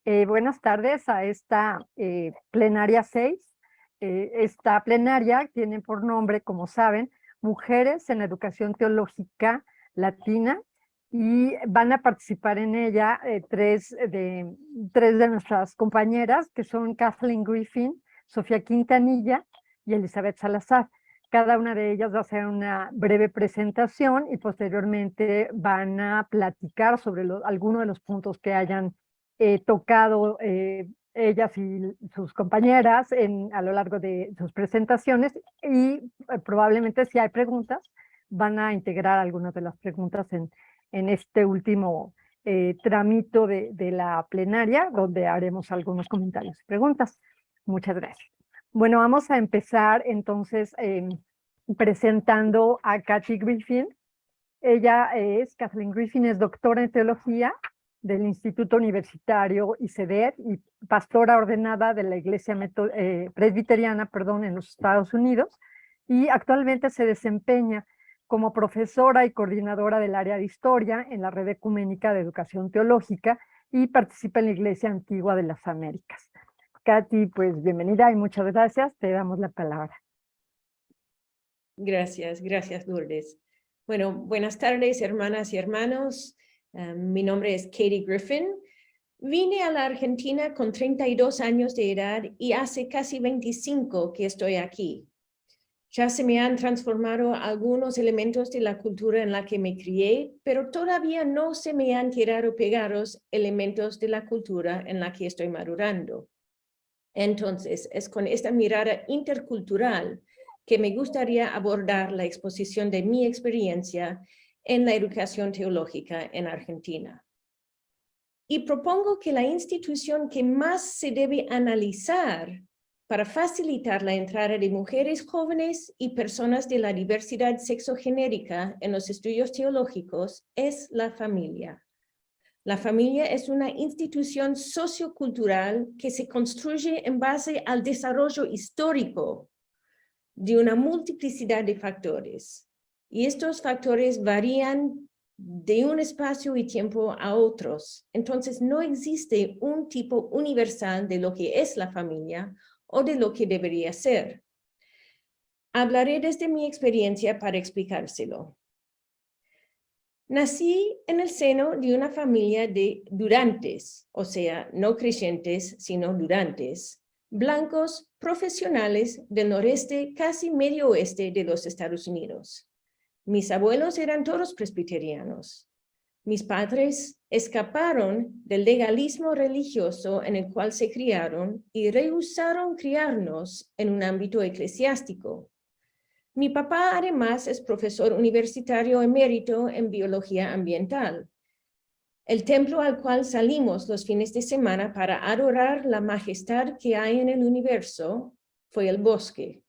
Buenas tardes a esta plenaria 6. Esta plenaria tiene por nombre, como saben, Mujeres en Educación Teológica Latina, y van a participar en ella tres de nuestras compañeras, que son Kathleen Griffin, Sofía Quintanilla y Elizabeth Salazar. Cada una de ellas va a hacer una breve presentación y posteriormente van a platicar sobre algunos de los puntos que hayan tocado ellas y sus compañeras a lo largo de sus presentaciones, y probablemente, si hay preguntas, van a integrar algunas de las preguntas en este último tramito de la plenaria, donde haremos algunos comentarios y preguntas. Muchas gracias. Bueno, vamos a empezar entonces presentando a Kathy Griffin. Kathleen Griffin es doctora en teología del Instituto Universitario ICEDER y pastora ordenada de la Iglesia Presbiteriana, en los Estados Unidos, y actualmente se desempeña como profesora y coordinadora del área de historia en la Red Ecuménica de Educación Teológica y participa en la Iglesia Antigua de las Américas. Katy, pues bienvenida y muchas gracias. Te damos la palabra. Gracias, Lourdes. Bueno, buenas tardes, hermanas y hermanos. Mi nombre es Katie Griffin. Vine a la Argentina con 32 años de edad y hace casi 25 que estoy aquí. Ya se me han transformado algunos elementos de la cultura en la que me crié, pero todavía no se me han quedado pegados elementos de la cultura en la que estoy madurando. Entonces, es con esta mirada intercultural que me gustaría abordar la exposición de mi experiencia en la educación teológica en Argentina. Y propongo que la institución que más se debe analizar para facilitar la entrada de mujeres jóvenes y personas de la diversidad sexogenérica en los estudios teológicos es la familia. La familia es una institución sociocultural que se construye en base al desarrollo histórico de una multiplicidad de factores. Y estos factores varían de un espacio y tiempo a otros. Entonces, no existe un tipo universal de lo que es la familia o de lo que debería ser. Hablaré desde mi experiencia para explicárselo. Nací en el seno de una familia de durantes, o sea, no creyentes, sino durantes, blancos profesionales del noreste, casi medio oeste de los Estados Unidos. Mis abuelos eran todos presbiterianos. Mis padres escaparon del legalismo religioso en el cual se criaron y rehusaron criarnos en un ámbito eclesiástico. Mi papá además es profesor universitario emérito en biología ambiental. El templo al cual salimos los fines de semana para adorar la majestad que hay en el universo fue el bosque.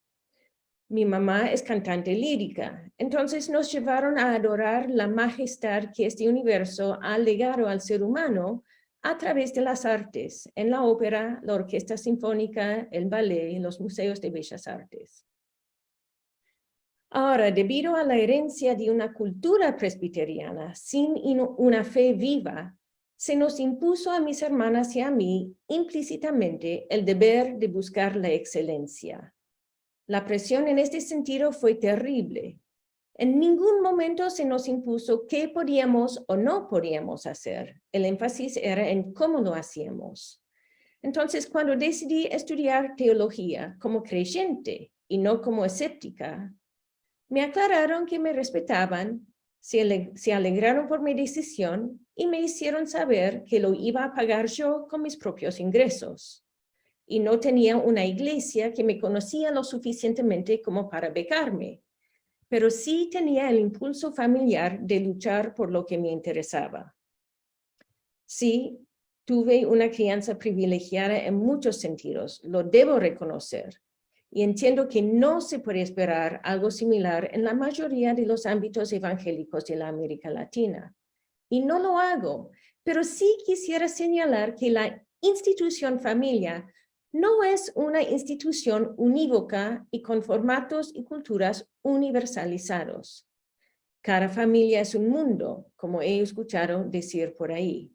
Mi mamá es cantante lírica, entonces nos llevaron a adorar la majestad que este universo ha legado al ser humano a través de las artes, en la ópera, la orquesta sinfónica, el ballet y los museos de bellas artes. Ahora, debido a la herencia de una cultura presbiteriana sin una fe viva, se nos impuso a mis hermanas y a mí implícitamente el deber de buscar la excelencia. La presión en este sentido fue terrible. En ningún momento se nos impuso qué podíamos o no podíamos hacer. El énfasis era en cómo lo hacíamos. Entonces, cuando decidí estudiar teología como creyente y no como escéptica, me aclararon que me respetaban, se alegraron por mi decisión y me hicieron saber que lo iba a pagar yo con mis propios ingresos. Y no tenía una iglesia que me conocía lo suficientemente como para becarme, pero sí tenía el impulso familiar de luchar por lo que me interesaba. Sí, tuve una crianza privilegiada en muchos sentidos, lo debo reconocer, y entiendo que no se puede esperar algo similar en la mayoría de los ámbitos evangélicos de la América Latina. Y no lo hago, pero sí quisiera señalar que la institución familia no es una institución unívoca y con formatos y culturas universalizados. Cada familia es un mundo, como he escuchado decir por ahí.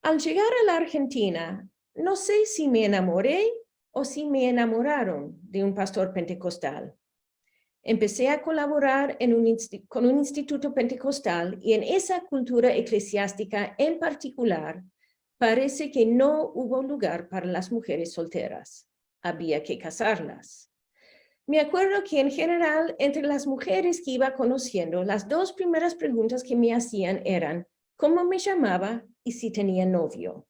Al llegar a la Argentina, no sé si me enamoré o si me enamoraron de un pastor pentecostal. Empecé a colaborar con un instituto pentecostal y en esa cultura eclesiástica en particular, parece que no hubo lugar para las mujeres solteras. Había que casarlas. Me acuerdo que en general, entre las mujeres que iba conociendo, las dos primeras preguntas que me hacían eran cómo me llamaba y si tenía novio.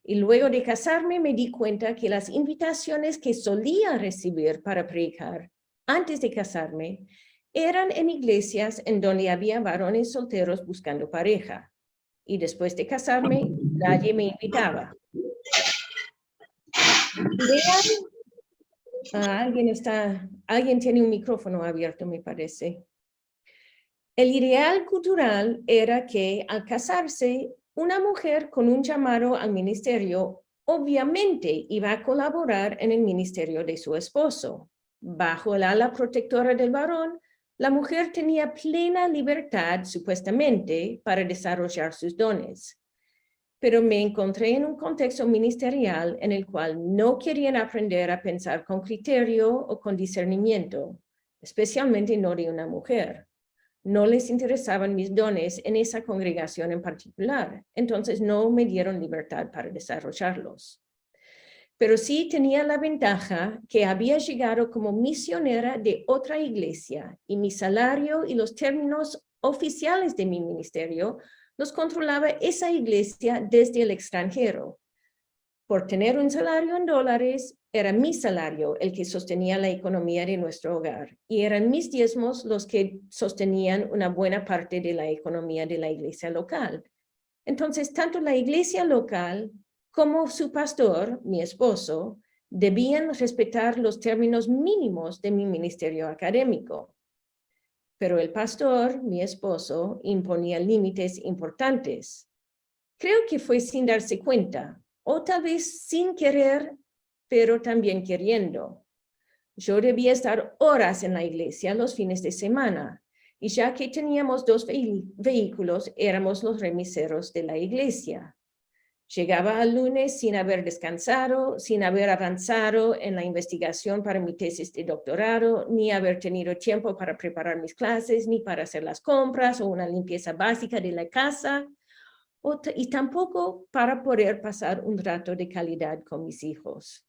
Y luego de casarme me di cuenta que las invitaciones que solía recibir para predicar antes de casarme eran en iglesias en donde había varones solteros buscando pareja. Y después de casarme, nadie me invitaba. Alguien tiene un micrófono abierto, me parece. El ideal cultural era que al casarse, una mujer con un llamado al ministerio obviamente iba a colaborar en el ministerio de su esposo. Bajo el ala protectora del varón, la mujer tenía plena libertad, supuestamente, para desarrollar sus dones. Pero me encontré en un contexto ministerial en el cual no querían aprender a pensar con criterio o con discernimiento, especialmente no de una mujer. No les interesaban mis dones en esa congregación en particular, entonces no me dieron libertad para desarrollarlos. Pero sí tenía la ventaja que había llegado como misionera de otra iglesia y mi salario y los términos oficiales de mi ministerio los controlaba esa iglesia desde el extranjero. Por tener un salario en dólares, era mi salario el que sostenía la economía de nuestro hogar y eran mis diezmos los que sostenían una buena parte de la economía de la iglesia local. Entonces, tanto la iglesia local como su pastor, mi esposo, debían respetar los términos mínimos de mi ministerio académico. Pero el pastor, mi esposo, imponía límites importantes. Creo que fue sin darse cuenta, o tal vez sin querer, pero también queriendo. Yo debía estar horas en la iglesia los fines de semana, y ya que teníamos dos vehículos, éramos los remiseros de la iglesia. Llegaba al lunes sin haber descansado, sin haber avanzado en la investigación para mi tesis de doctorado, ni haber tenido tiempo para preparar mis clases, ni para hacer las compras o una limpieza básica de la casa, y tampoco para poder pasar un rato de calidad con mis hijos.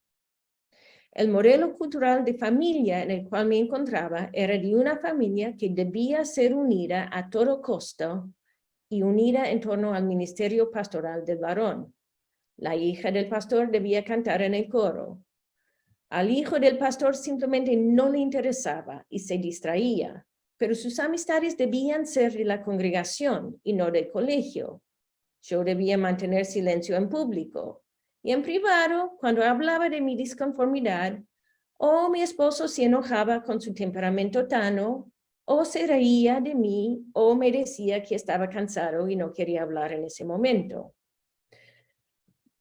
El modelo cultural de familia en el cual me encontraba era de una familia que debía ser unida a todo costo y unida en torno al ministerio pastoral del varón. La hija del pastor debía cantar en el coro. Al hijo del pastor simplemente no le interesaba y se distraía, pero sus amistades debían ser de la congregación y no del colegio. Yo debía mantener silencio en público y en privado, cuando hablaba de mi disconformidad, o mi esposo se enojaba con su temperamento tano, o se reía de mí, o me decía que estaba cansado y no quería hablar en ese momento.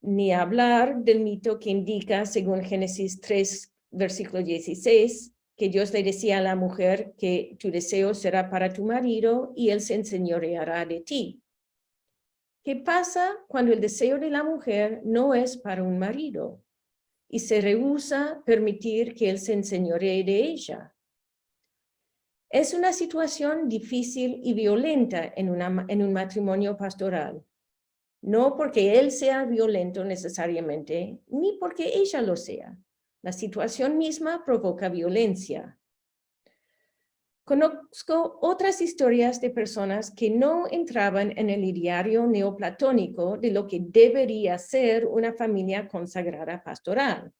Ni hablar del mito que indica, según Génesis 3, versículo 16, que Dios le decía a la mujer que tu deseo será para tu marido y él se enseñoreará de ti. ¿Qué pasa cuando el deseo de la mujer no es para un marido y se rehúsa permitir que él se enseñoree de ella? Es una situación difícil y violenta en un matrimonio pastoral. No porque él sea violento necesariamente, ni porque ella lo sea. La situación misma provoca violencia. Conozco otras historias de personas que no entraban en el ideario neoplatónico de lo que debería ser una familia consagrada pastoral.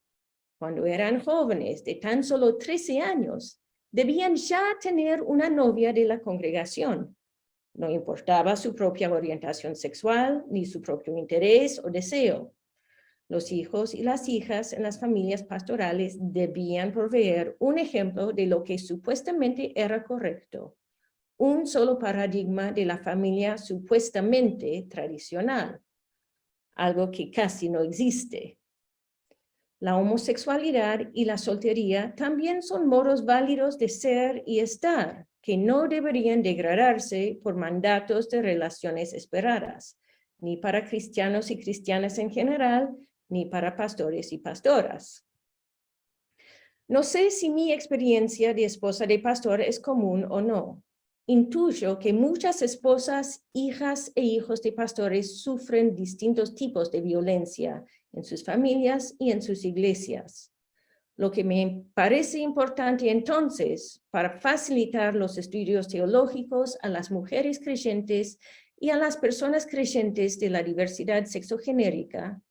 Cuando eran jóvenes de tan solo 13 años, debían ya tener una novia de la congregación. No importaba su propia orientación sexual, ni su propio interés o deseo. Los hijos y las hijas en las familias pastorales debían proveer un ejemplo de lo que supuestamente era correcto, un solo paradigma de la familia supuestamente tradicional, algo que casi no existe. La homosexualidad y la soltería también son modos válidos de ser y estar, que no deberían degradarse por mandatos de relaciones esperadas, ni para cristianos y cristianas en general, ni para pastores y pastoras. No sé si mi experiencia de esposa de pastor es común o no. Intuyo que muchas esposas, hijas e hijos de pastores sufren distintos tipos de violencia en sus familias y en sus iglesias. Lo que me parece importante entonces, para facilitar los estudios teológicos a las mujeres creyentes y a las personas creyentes de la diversidad sexogenérica,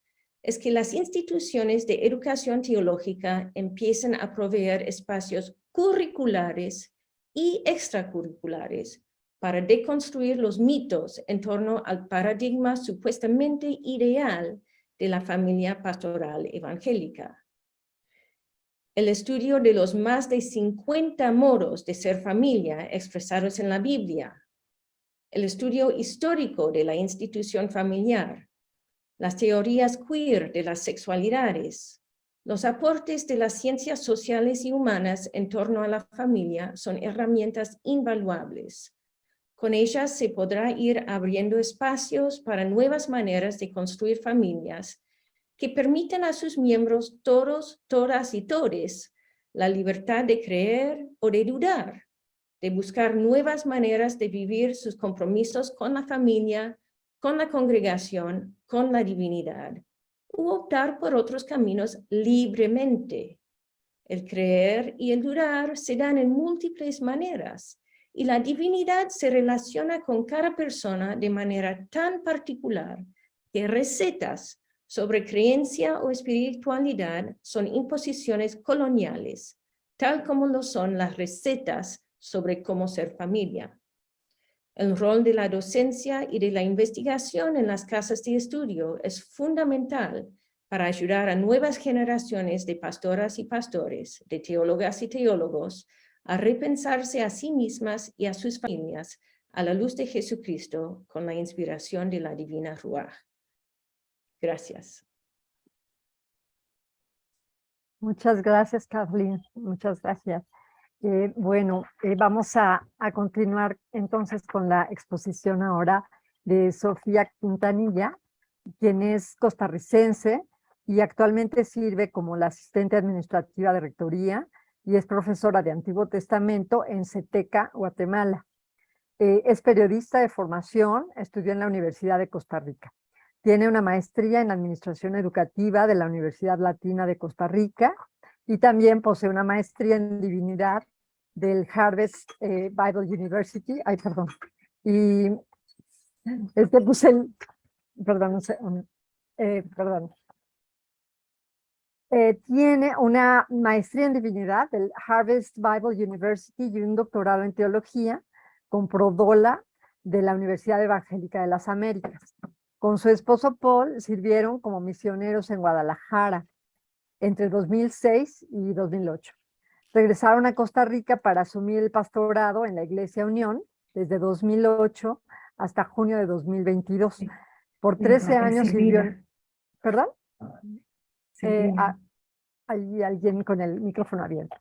es que las instituciones de educación teológica empiecen a proveer espacios curriculares y extracurriculares para deconstruir los mitos en torno al paradigma supuestamente ideal de la familia pastoral evangélica. El estudio de los más de 50 modos de ser familia expresados en la Biblia, el estudio histórico de la institución familiar, las teorías queer de las sexualidades, los aportes de las ciencias sociales y humanas en torno a la familia son herramientas invaluables. Con ellas se podrá ir abriendo espacios para nuevas maneras de construir familias que permitan a sus miembros, todos, todas y todes, la libertad de creer o de dudar, de buscar nuevas maneras de vivir sus compromisos con la familia, con la congregación, con la divinidad, u optar por otros caminos libremente. El creer y el dudar se dan en múltiples maneras, y la divinidad se relaciona con cada persona de manera tan particular que recetas sobre creencia o espiritualidad son imposiciones coloniales, tal como lo son las recetas sobre cómo ser familia. El rol de la docencia y de la investigación en las casas de estudio es fundamental para ayudar a nuevas generaciones de pastoras y pastores, de teólogas y teólogos, a repensarse a sí mismas y a sus familias a la luz de Jesucristo con la inspiración de la divina Ruaj. Gracias. Muchas gracias, Kathleen. Muchas gracias. Vamos a continuar entonces con la exposición ahora de Sofía Quintanilla, quien es costarricense y actualmente sirve como la asistente administrativa de rectoría y es profesora de Antiguo Testamento en Ceteca, Guatemala. Es periodista de formación, estudió en la Universidad de Costa Rica. Tiene una maestría en Administración Educativa de la Universidad Latina de Costa Rica y también posee una maestría en Divinidad del Harvest Bible University. Ay, perdón. Y puse el... Perdón, no sé, perdón. Tiene una maestría en Divinidad del Harvest Bible University y un doctorado en Teología con Prodola de la Universidad Evangélica de las Américas. Con su esposo Paul sirvieron como misioneros en Guadalajara entre 2006 y 2008. Regresaron a Costa Rica para asumir el pastorado en la Iglesia Unión desde 2008 hasta junio de 2022. Por 13 años sirvió... ¿Perdón? Hay alguien con el micrófono abierto.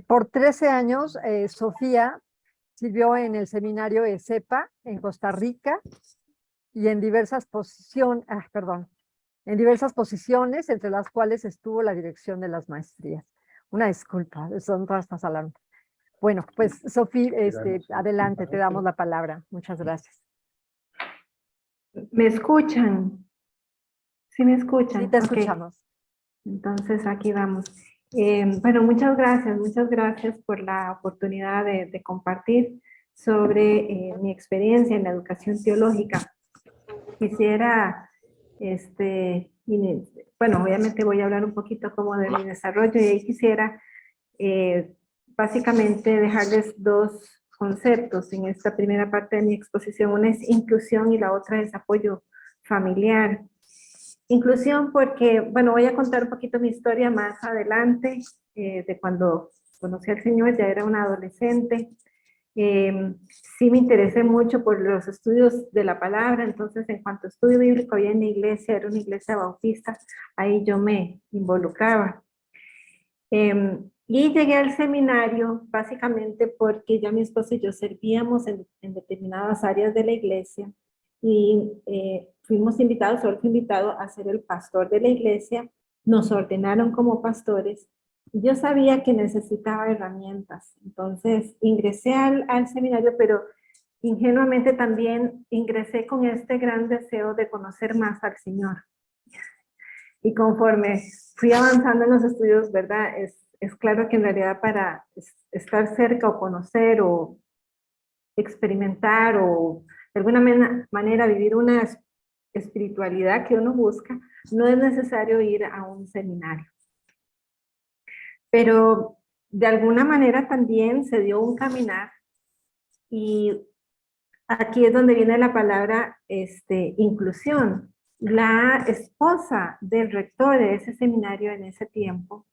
Por 13 años, Sofía sirvió en el seminario ESEPA en Costa Rica y en diversas posiciones, entre las cuales estuvo la dirección de las maestrías. Una disculpa, son todas estas alarmas. Bueno, pues Sofía, adelante, te damos la palabra. Muchas gracias. ¿Me escuchan? ¿Sí me escuchan? Sí, te escuchamos. Entonces aquí vamos. Bueno, muchas gracias por la oportunidad de compartir sobre mi experiencia en la educación teológica. Quisiera, bueno, obviamente voy a hablar un poquito como de mi desarrollo y ahí quisiera básicamente dejarles dos conceptos en esta primera parte de mi exposición. Una es inclusión y la otra es apoyo familiar. Inclusión porque, bueno, voy a contar un poquito mi historia más adelante, de cuando conocí al Señor, ya era una adolescente. Sí me interesé mucho por los estudios de la palabra, entonces en cuanto a estudio bíblico había en la iglesia, era una iglesia bautista, ahí yo me involucraba. Y llegué al seminario básicamente porque ya mi esposo y yo servíamos en determinadas áreas de la iglesia y fuimos invitados, Sol fue invitado a ser el pastor de la iglesia, nos ordenaron como pastores. Yo sabía que necesitaba herramientas, entonces ingresé al seminario, pero ingenuamente también ingresé con este gran deseo de conocer más al Señor. Y conforme fui avanzando en los estudios, ¿verdad? Es claro que en realidad para estar cerca o conocer o experimentar o de alguna manera vivir una espiritualidad que uno busca, no es necesario ir a un seminario. Pero de alguna manera también se dio un caminar y aquí es donde viene la palabra inclusión. La esposa del rector de ese seminario en ese tiempo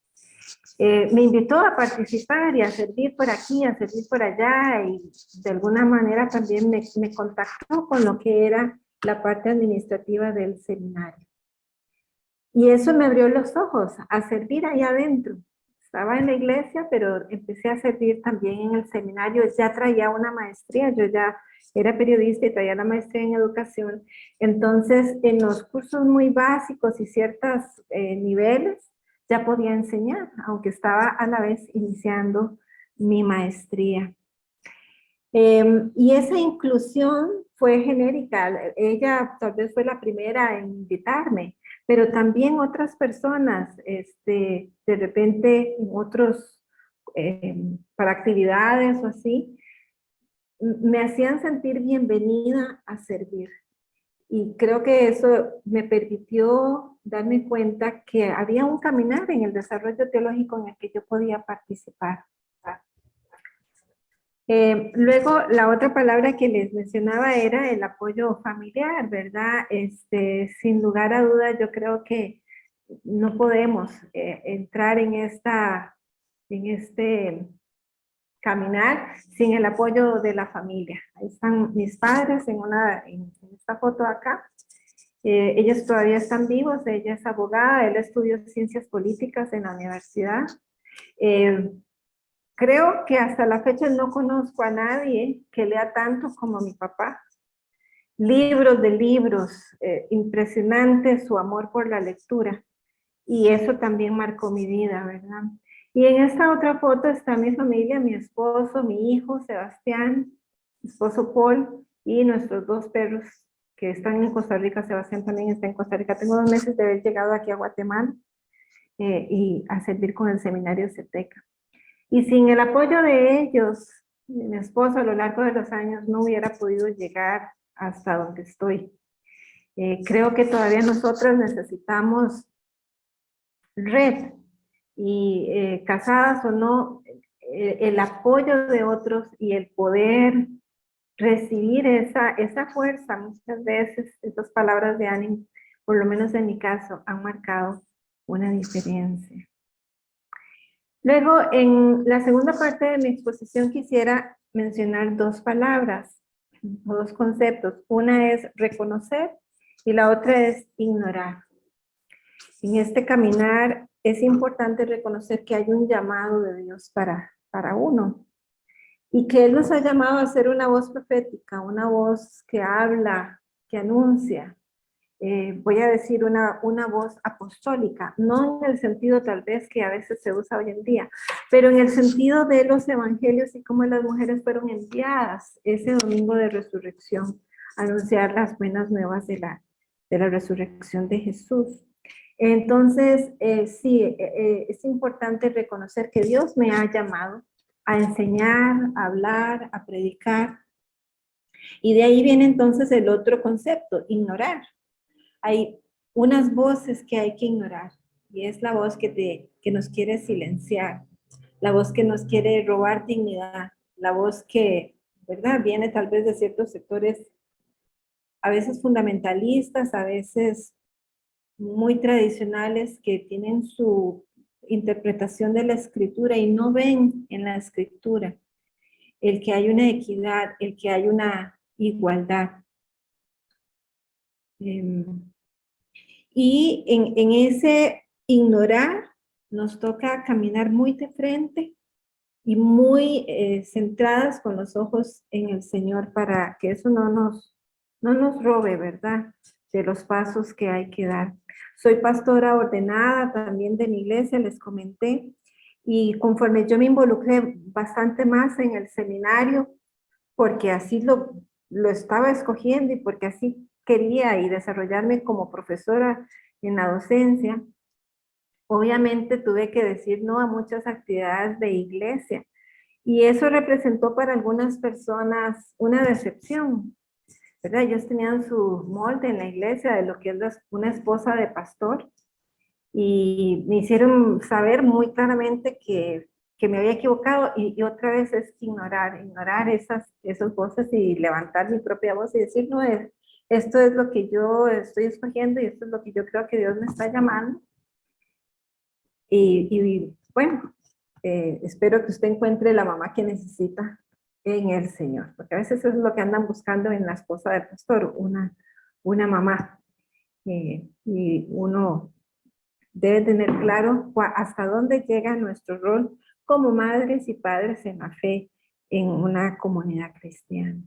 me invitó a participar y a servir por aquí, a servir por allá, y de alguna manera también me contactó con lo que era la parte administrativa del seminario. Y eso me abrió los ojos a servir allá adentro. Estaba en la iglesia, pero empecé a servir también en el seminario. Ya traía una maestría, yo ya era periodista y traía la maestría en educación. Entonces, en los cursos muy básicos y ciertos niveles, ya podía enseñar, aunque estaba a la vez iniciando mi maestría. Y esa inclusión fue genérica. Ella tal vez fue la primera en invitarme, pero también otras personas, de repente en otros, para actividades o así, me hacían sentir bienvenida a servir. Y creo que eso me permitió darme cuenta que había un caminar en el desarrollo teológico en el que yo podía participar. Luego, la otra palabra que les mencionaba era el apoyo familiar, ¿verdad? Sin lugar a dudas, yo creo que no podemos entrar en este caminar sin el apoyo de la familia. Ahí están mis padres en esta foto acá. Ellos todavía están vivos, ella es abogada, él estudió ciencias políticas en la universidad. Creo que hasta la fecha no conozco a nadie que lea tanto como mi papá. Libros de libros, impresionante su amor por la lectura. Y eso también marcó mi vida, ¿verdad? Y en esta otra foto está mi familia, mi esposo, mi hijo Sebastián, mi esposo Paul y nuestros dos perros que están en Costa Rica. Sebastián también está en Costa Rica. Tengo 2 meses de haber llegado aquí a Guatemala y a servir con el seminario CETECA. Y sin el apoyo de ellos, mi esposo a lo largo de los años no hubiera podido llegar hasta donde estoy. Creo que todavía nosotras necesitamos red y casadas o no, el apoyo de otros y el poder recibir esa fuerza. Muchas veces esas palabras de ánimo, por lo menos en mi caso, han marcado una diferencia. Luego, en la segunda parte de mi exposición quisiera mencionar 2 palabras, o 2 conceptos. Una es reconocer y la otra es ignorar. En este caminar es importante reconocer que hay un llamado de Dios para uno y que Él nos ha llamado a ser una voz profética, una voz que habla, que anuncia. Voy a decir una voz apostólica, no en el sentido tal vez que a veces se usa hoy en día, pero en el sentido de los evangelios y cómo las mujeres fueron enviadas ese domingo de resurrección a anunciar las buenas nuevas de la resurrección de Jesús. Entonces, sí, es importante reconocer que Dios me ha llamado a enseñar, a hablar, a predicar, y de ahí viene entonces el otro concepto, ignorar. Hay unas voces que hay que ignorar, y es la voz que nos quiere silenciar, la voz que nos quiere robar dignidad, la voz que, ¿verdad?, viene tal vez de ciertos sectores, a veces fundamentalistas, a veces muy tradicionales, que tienen su interpretación de la escritura y no ven en la escritura el que hay una equidad, el que hay una igualdad. Y en ese ignorar nos toca caminar muy de frente y muy centradas con los ojos en el Señor para que eso no no nos robe, ¿verdad?, de los pasos que hay que dar. Soy pastora ordenada también de mi iglesia, les comenté, y conforme yo me involucré bastante más en el seminario, porque así lo estaba escogiendo y porque así quería y desarrollarme como profesora en la docencia, obviamente tuve que decir no a muchas actividades de iglesia. Y eso representó para algunas personas una decepción, ¿verdad? Ellos tenían su molde en la iglesia de lo que es una esposa de pastor y me hicieron saber muy claramente que me había equivocado y otra vez es ignorar esas voces y levantar mi propia voz y decir, no, esto es lo que yo estoy escogiendo y esto es lo que yo creo que Dios me está llamando. Y bueno, espero que usted encuentre la mamá que necesita en el Señor, porque a veces eso es lo que andan buscando en la esposa del pastor, una mamá. Y uno debe tener claro hasta dónde llega nuestro rol como madres y padres en la fe en una comunidad cristiana.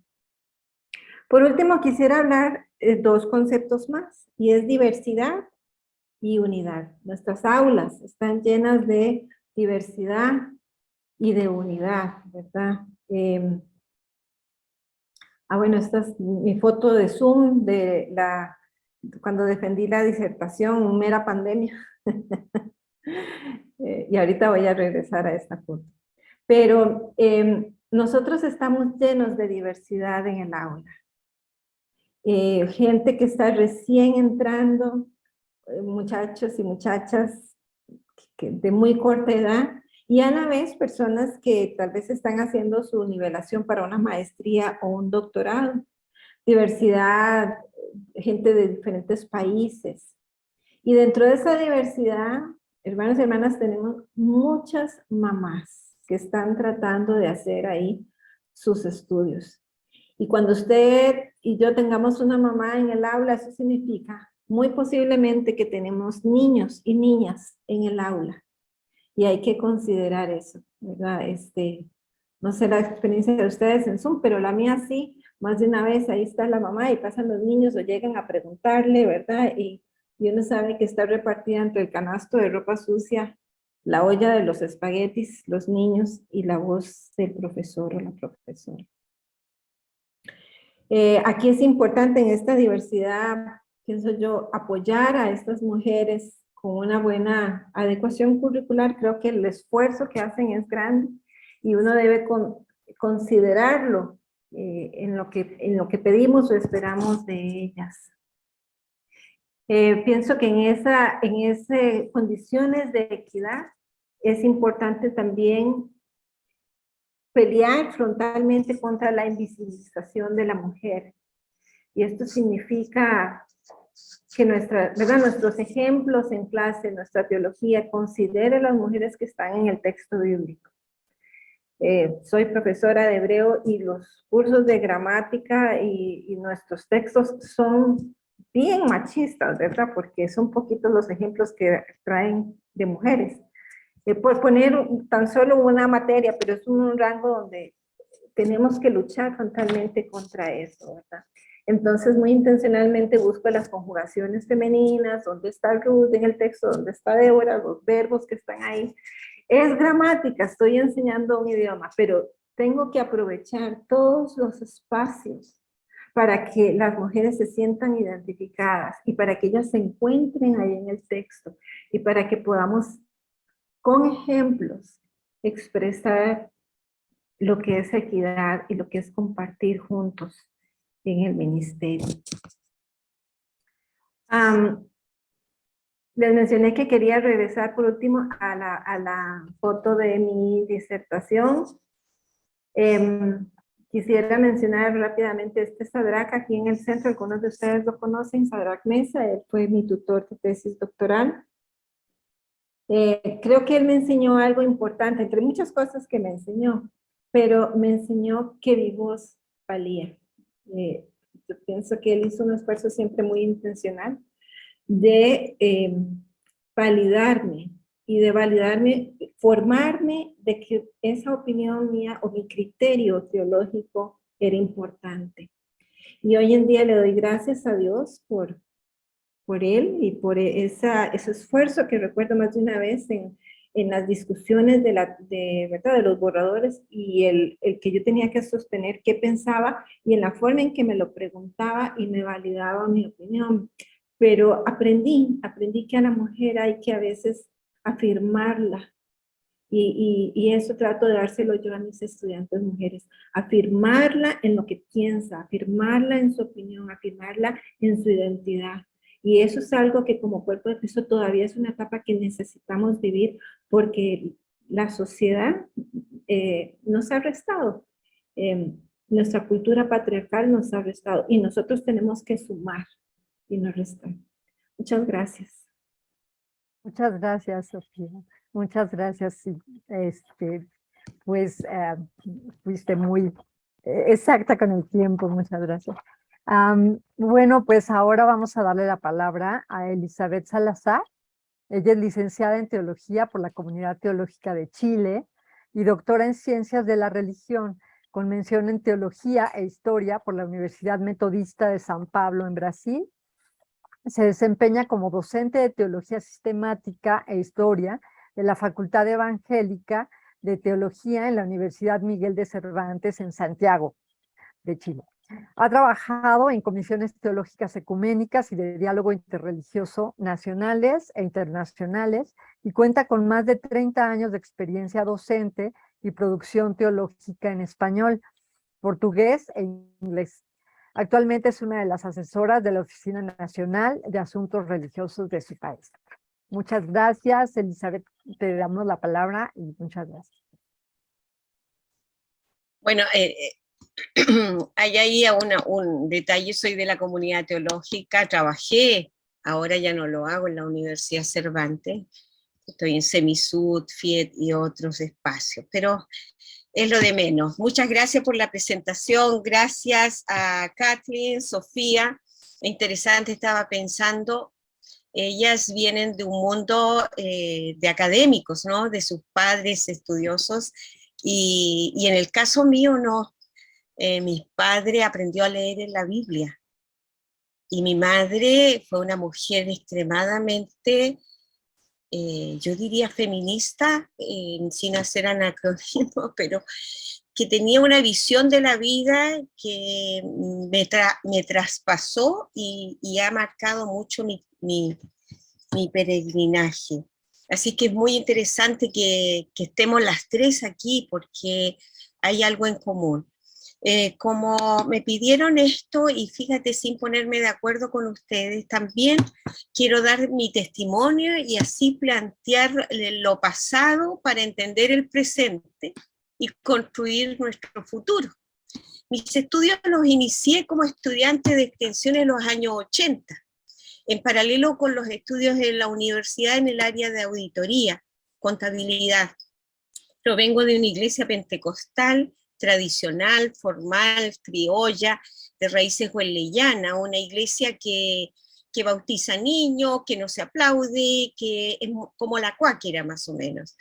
Por último, quisiera hablar de dos conceptos más, y es diversidad y unidad. Nuestras aulas están llenas de diversidad y de unidad, ¿verdad? Bueno, esta es mi foto de Zoom de cuando defendí la disertación, mera pandemia. Y ahorita voy a regresar a esta foto. Pero nosotros estamos llenos de diversidad en el aula. Gente que está recién entrando, muchachos y muchachas de muy corta edad, y a la vez personas que tal vez están haciendo su nivelación para una maestría o un doctorado. Diversidad, gente de diferentes países. Y dentro de esa diversidad, hermanos y hermanas, tenemos muchas mamás que están tratando de hacer ahí sus estudios. Y cuando usted y yo tengamos una mamá en el aula, eso significa muy posiblemente que tenemos niños y niñas en el aula. Y hay que considerar eso, ¿verdad? No sé la experiencia de ustedes en Zoom, pero la mía sí. Más de una vez ahí está la mamá y pasan los niños o llegan a preguntarle, ¿verdad? Y uno sabe que está repartida entre el canasto de ropa sucia, la olla de los espaguetis, los niños y la voz del profesor o la profesora. Aquí es importante en esta diversidad, pienso yo, apoyar a estas mujeres con una buena adecuación curricular. Creo que el esfuerzo que hacen es grande y uno debe considerarlo en lo que pedimos o esperamos de ellas. Pienso que en esas condiciones de equidad es importante también pelear frontalmente contra la invisibilización de la mujer. Y esto significa que nuestros ejemplos en clase, nuestra teología, considere a las mujeres que están en el texto bíblico. Soy profesora de hebreo y los cursos de gramática y nuestros textos son bien machistas, ¿verdad? Porque son poquitos los ejemplos que traen de mujeres. Por poner tan solo una materia, pero es un rango donde tenemos que luchar frontalmente contra eso, ¿verdad? Entonces, muy intencionalmente busco las conjugaciones femeninas, dónde está Ruth en el texto, dónde está Débora, los verbos que están ahí. Es gramática, estoy enseñando un idioma, pero tengo que aprovechar todos los espacios para que las mujeres se sientan identificadas y para que ellas se encuentren ahí en el texto y para que podamos con ejemplos expresar lo que es equidad y lo que es compartir juntos en el ministerio. Les mencioné que quería regresar por último a la foto de mi disertación. Quisiera mencionar rápidamente este Sadrach aquí en el centro. Algunos de ustedes lo conocen, Sadrach Mesa. Él fue mi tutor de tesis doctoral. Creo que él me enseñó algo importante, entre muchas cosas que me enseñó, pero me enseñó que mi voz valía. Yo pienso que él hizo un esfuerzo siempre muy intencional de validarme y de validarme, formarme de que esa opinión mía o mi criterio teológico era importante. Y hoy en día le doy gracias a Dios por él y por ese esfuerzo que recuerdo más de una vez en las discusiones ¿verdad? De los borradores y el que yo tenía que sostener qué pensaba y en la forma en que me lo preguntaba y me validaba mi opinión. Pero aprendí que a la mujer hay que a veces afirmarla. Y eso trato de dárselo yo a mis estudiantes mujeres, afirmarla en lo que piensa, afirmarla en su opinión, afirmarla en su identidad. Y eso es algo que como cuerpo de Cristo todavía es una etapa que necesitamos vivir porque la sociedad nos ha restado. Nuestra cultura patriarcal nos ha restado y nosotros tenemos que sumar y no restar. Muchas gracias. Muchas gracias, Sofía. Muchas gracias. Sí, pues fuiste muy exacta con el tiempo. Muchas gracias. Bueno, pues ahora vamos a darle la palabra a Elizabeth Salazar. Ella es licenciada en Teología por la Comunidad Teológica de Chile y doctora en Ciencias de la Religión, con mención en Teología e Historia por la Universidad Metodista de San Pablo en Brasil. Se desempeña como docente de Teología Sistemática e Historia de la Facultad Evangélica de Teología en la Universidad Miguel de Cervantes en Santiago de Chile. Ha trabajado en comisiones teológicas ecuménicas y de diálogo interreligioso nacionales e internacionales y cuenta con más de 30 años de experiencia docente y producción teológica en español, portugués e inglés. Actualmente es una de las asesoras de la Oficina Nacional de Asuntos Religiosos de su país. Muchas gracias, Elizabeth. Te damos la palabra y muchas gracias. Bueno, hay ahí un detalle, soy de la comunidad teológica, trabajé, ahora ya no lo hago en la Universidad Cervantes, estoy en Semisud, FIET y otros espacios, pero es lo de menos. Muchas gracias por la presentación, gracias a Kathleen, Sofía, interesante, estaba pensando, ellas vienen de un mundo de académicos, ¿no? De sus padres estudiosos, y en el caso mío no. Mi padre aprendió a leer en la Biblia y mi madre fue una mujer extremadamente, yo diría feminista, sin hacer anacronismo, pero que tenía una visión de la vida que me traspasó y ha marcado mucho mi peregrinaje. Así que es muy interesante que estemos las tres aquí porque hay algo en común. Como me pidieron esto, y fíjate, sin ponerme de acuerdo con ustedes, también quiero dar mi testimonio y así plantear lo pasado para entender el presente y construir nuestro futuro. Mis estudios los inicié como estudiante de extensión en los años 80, en paralelo con los estudios en la universidad en el área de auditoría, contabilidad. Provengo de una iglesia pentecostal, tradicional, formal, criolla, de raíces huelleyanas, una iglesia que bautiza niños, que no se aplaude, que es como la cuáquera más o menos.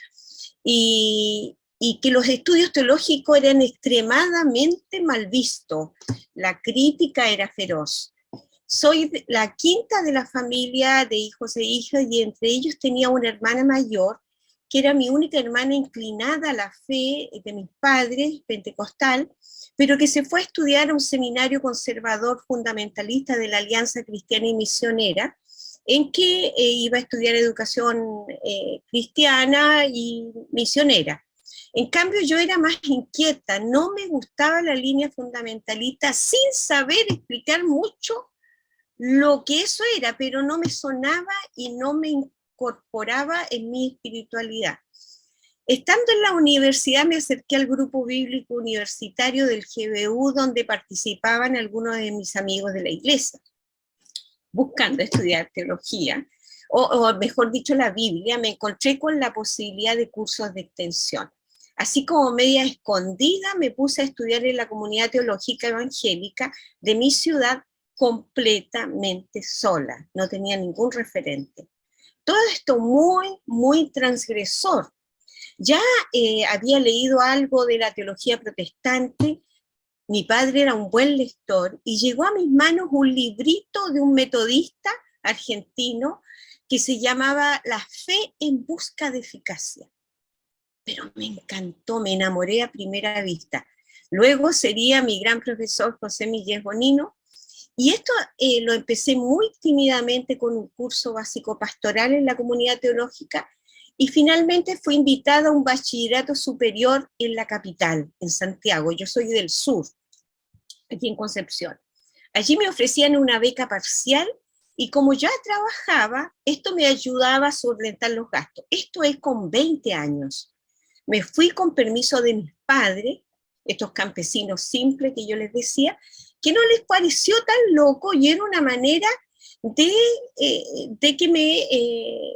Y que los estudios teológicos eran extremadamente mal vistos, la crítica era feroz. Soy la quinta de la familia de hijos e hijas y entre ellos tenía una hermana mayor que era mi única hermana inclinada a la fe de mis padres, pentecostal, pero que se fue a estudiar a un seminario conservador fundamentalista de la Alianza Cristiana y Misionera, en que iba a estudiar educación cristiana y misionera. En cambio, yo era más inquieta, no me gustaba la línea fundamentalista sin saber explicar mucho lo que eso era, pero no me sonaba y no me incorporaba en mi espiritualidad. Estando en la universidad me acerqué al grupo bíblico universitario del GBU, donde participaban algunos de mis amigos de la iglesia, buscando estudiar teología, o mejor dicho la Biblia. Me encontré con la posibilidad de cursos de extensión. Así como media escondida me puse a estudiar en la comunidad teológica evangélica de mi ciudad completamente sola, no tenía ningún referente. Todo esto muy transgresor. Ya había leído algo de la teología protestante, Mi padre era un buen lector y llegó a mis manos un librito de un metodista argentino que se llamaba La fe en busca de eficacia. Pero me encantó, me enamoré a primera vista. Luego sería mi gran profesor José Miguel Bonino, y esto lo empecé muy tímidamente con un curso básico pastoral en la comunidad teológica, y finalmente fui invitada a un bachillerato superior en la capital, en Santiago. Yo soy del sur, aquí en Concepción. Allí me ofrecían una beca parcial, y como ya trabajaba, esto me ayudaba a solventar los gastos. Esto es con 20 años. Me fui con permiso de mis padres, estos campesinos simples que yo les decía, que no les pareció tan loco, y era una manera de que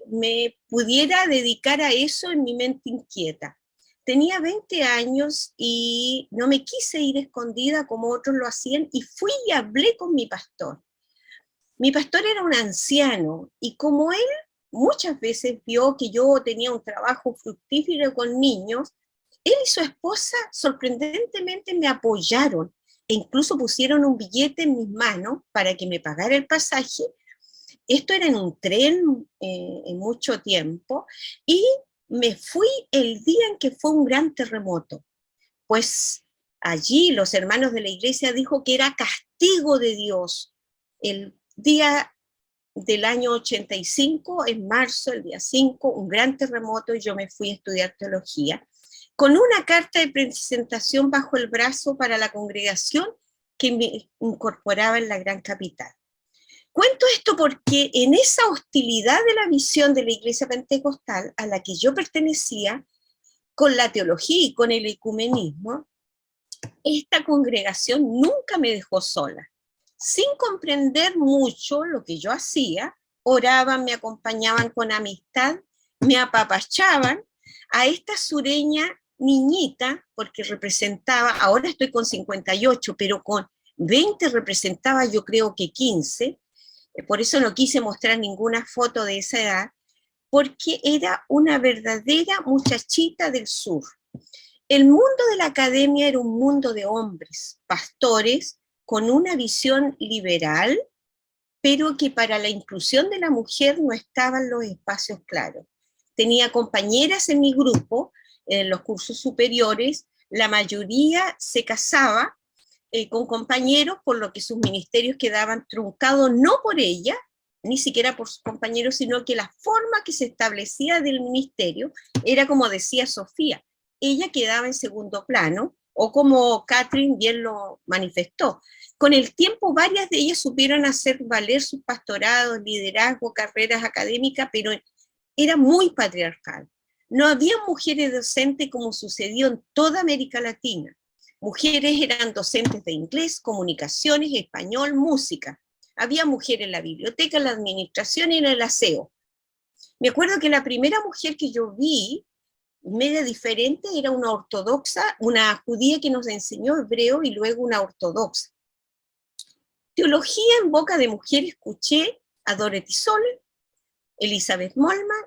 me pudiera dedicar a eso en mi mente inquieta. Tenía 20 años y no me quise ir escondida como otros lo hacían, y fui y hablé con mi pastor. Mi pastor era un anciano, y como él muchas veces vio que yo tenía un trabajo fructífero con niños, él y su esposa sorprendentemente me apoyaron, e incluso pusieron un billete en mis manos para que me pagara el pasaje. Esto era en un tren en mucho tiempo, y me fui el día en que fue un gran terremoto. Pues allí los hermanos de la iglesia dijo que era castigo de Dios. El día del año 85, en marzo, el día 5, un gran terremoto, y yo me fui a estudiar teología, con una carta de presentación bajo el brazo para la congregación que me incorporaba en la gran capital. Cuento esto porque en esa hostilidad de la visión de la iglesia pentecostal a la que yo pertenecía, con la teología y con el ecumenismo, esta congregación nunca me dejó sola. Sin comprender mucho lo que yo hacía, oraban, me acompañaban con amistad, me apapachaban. A esta sureña niñita, porque representaba, ahora estoy con 58, pero con 20 representaba yo creo que 15, por eso no quise mostrar ninguna foto de esa edad, porque era una verdadera muchachita del sur. El mundo de la academia era un mundo de hombres, pastores, con una visión liberal, pero que para la inclusión de la mujer no estaban los espacios claros. Tenía compañeras en mi grupo, en los cursos superiores, la mayoría se casaba con compañeros, por lo que sus ministerios quedaban truncados no por ella, ni siquiera por sus compañeros, sino que la forma que se establecía del ministerio era como decía Sofía, ella quedaba en segundo plano, o como Catherine bien lo manifestó. Con el tiempo, varias de ellas supieron hacer valer sus pastorados, liderazgo, carreras académicas, pero era muy patriarcal. No había mujeres docentes como sucedió en toda América Latina. Mujeres eran docentes de inglés, comunicaciones, español, música. Había mujeres en la biblioteca, en la administración y en el aseo. Me acuerdo que la primera mujer que yo vi, media diferente, era una ortodoxa, una judía que nos enseñó hebreo y luego una ortodoxa. Teología en boca de mujer escuché a Dorothy Soller, Elizabeth Molman,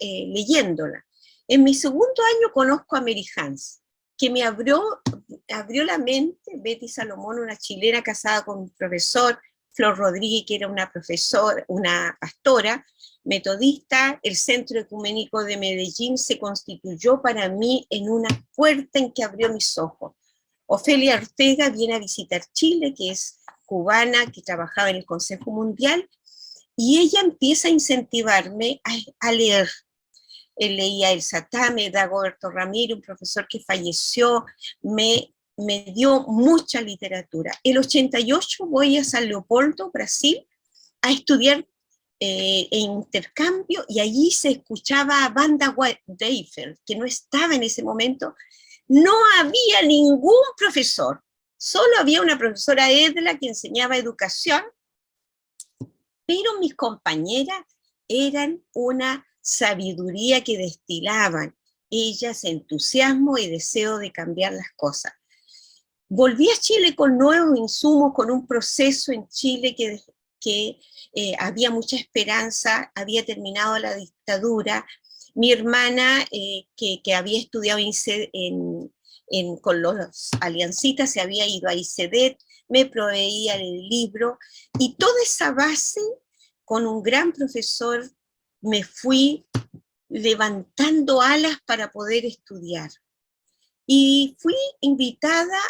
leyéndola. En mi segundo año conozco a Mary Hans, que me abrió la mente. Betty Salomón, una chilena casada con un profesor, Flor Rodríguez, que era una pastora metodista. El Centro Ecuménico de Medellín se constituyó para mí en una puerta en que abrió mis ojos. Ofelia Ortega viene a visitar Chile, que es cubana, que trabajaba en el Consejo Mundial, y ella empieza a incentivarme a leer. Leía El Satame, Dagoberto Ramírez, un profesor que falleció, me dio mucha literatura. El 88 voy a San Leopoldo, Brasil, a estudiar en intercambio, y allí se escuchaba a Wanda Deifel, que no estaba en ese momento. No había ningún profesor, solo había una profesora Edla que enseñaba educación, pero mis compañeras eran una sabiduría que destilaban, ellas entusiasmo y deseo de cambiar las cosas. Volví a Chile con nuevos insumos, con un proceso en Chile que había mucha esperanza, había terminado la dictadura. Mi hermana, que había estudiado con los aliancitas, se había ido a ICEDET, me proveía el libro, y toda esa base, con un gran profesor, me fui levantando alas para poder estudiar. Y fui invitada,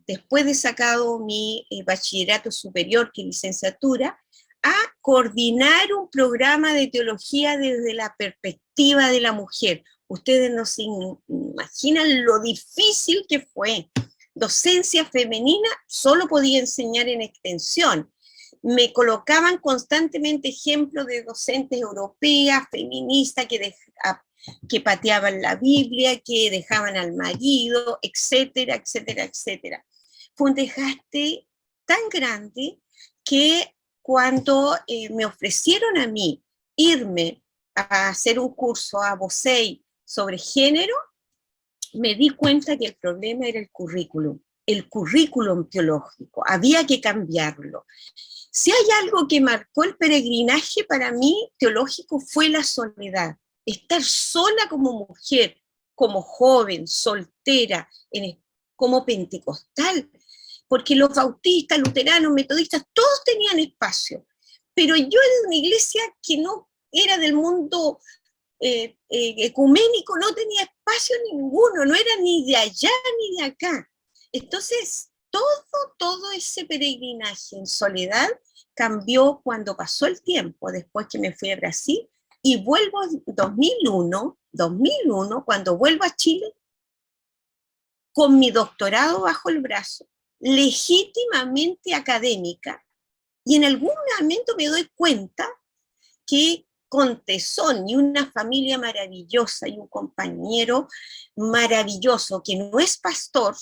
después de sacado mi bachillerato superior, que es licenciatura, a coordinar un programa de teología desde la perspectiva de la mujer. Ustedes no se imaginan lo difícil que fue. Docencia femenina solo podía enseñar en extensión. Me colocaban constantemente ejemplos de docentes europeas, feministas, que pateaban la Biblia, que dejaban al marido, etcétera, etcétera, etcétera. Fue un desgaste tan grande que cuando me ofrecieron a mí irme a hacer un curso a Bosey sobre género, me di cuenta que el problema era el currículum teológico, había que cambiarlo. Si hay algo que marcó el peregrinaje para mí teológico fue la soledad, estar sola como mujer, como joven, soltera, como pentecostal, porque los bautistas, luteranos, metodistas, todos tenían espacio, pero yo era de una iglesia que no era del mundo ecuménico, no tenía espacio ninguno, no era ni de allá ni de acá. Entonces, todo ese peregrinaje en soledad cambió cuando pasó el tiempo, después que me fui a Brasil, y vuelvo en 2001, cuando vuelvo a Chile, con mi doctorado bajo el brazo, legítimamente académica, y en algún momento me doy cuenta que con tesón y una familia maravillosa y un compañero maravilloso que no es pastor,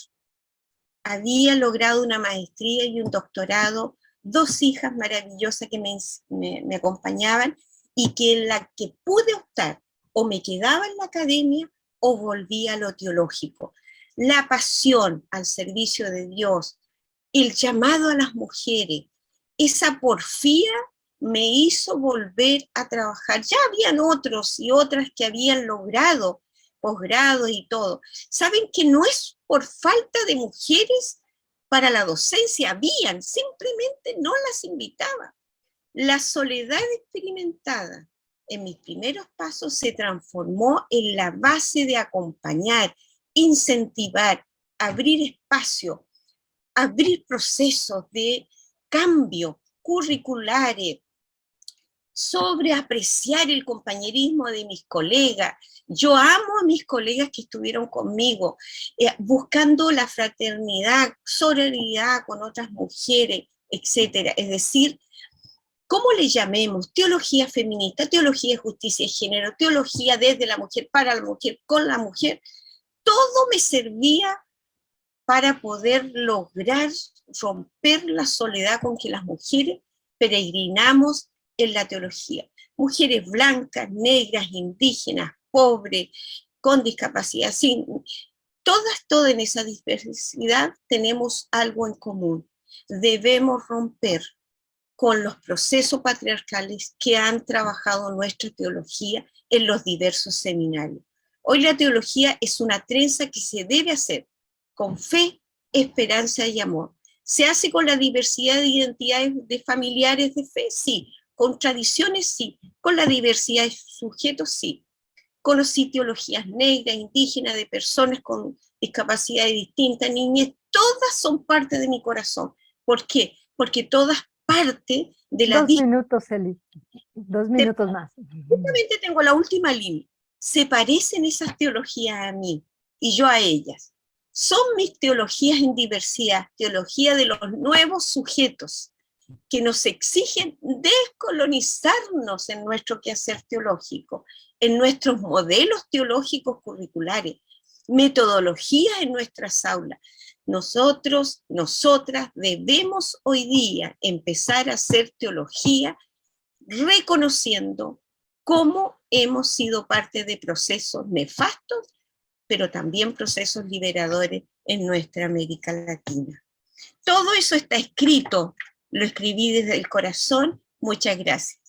había logrado una maestría y un doctorado, 2 hijas maravillosas que me acompañaban, y que en la que pude optar, o me quedaba en la academia o volvía a lo teológico. La pasión al servicio de Dios, el llamado a las mujeres, esa porfía me hizo volver a trabajar. Ya habían otros y otras que habían logrado posgrado y todo. Saben que no es por falta de mujeres para la docencia, habían, simplemente no las invitaba. La soledad experimentada en mis primeros pasos se transformó en la base de acompañar, incentivar, abrir espacio, abrir procesos de cambio curriculares, sobreapreciar el compañerismo de mis colegas. Yo amo a mis colegas que estuvieron conmigo, buscando la fraternidad, sororidad con otras mujeres, etc. Es decir, ¿cómo le llamemos? Teología feminista, teología de justicia de género, teología desde la mujer, para la mujer, con la mujer. Todo me servía para poder lograr romper la soledad con que las mujeres peregrinamos en la teología. Mujeres blancas, negras, indígenas, pobres, con discapacidad, sin, todas en esa diversidad tenemos algo en común. Debemos romper con los procesos patriarcales que han trabajado nuestra teología en los diversos seminarios. Hoy la teología es una trenza que se debe hacer con fe, esperanza y amor. ¿Se hace con la diversidad de identidades de familiares de fe? Sí. ¿Con tradiciones? Sí. ¿Con la diversidad de sujetos? Sí. Conocí teologías negras, indígenas, de personas con discapacidades distintas, niñas, todas son parte de mi corazón. ¿Por qué? Porque todas parte de la... 2 minutos, Eli. 2 minutos más. Justamente tengo la última línea. Se parecen esas teologías a mí y yo a ellas. Son mis teologías en diversidad, teología de los nuevos sujetos que nos exigen descolonizarnos en nuestro quehacer teológico, en nuestros modelos teológicos curriculares, metodologías en nuestras aulas. Nosotros, nosotras debemos hoy día empezar a hacer teología reconociendo cómo hemos sido parte de procesos nefastos, pero también procesos liberadores en nuestra América Latina. Todo eso está escrito, lo escribí desde el corazón. Muchas gracias.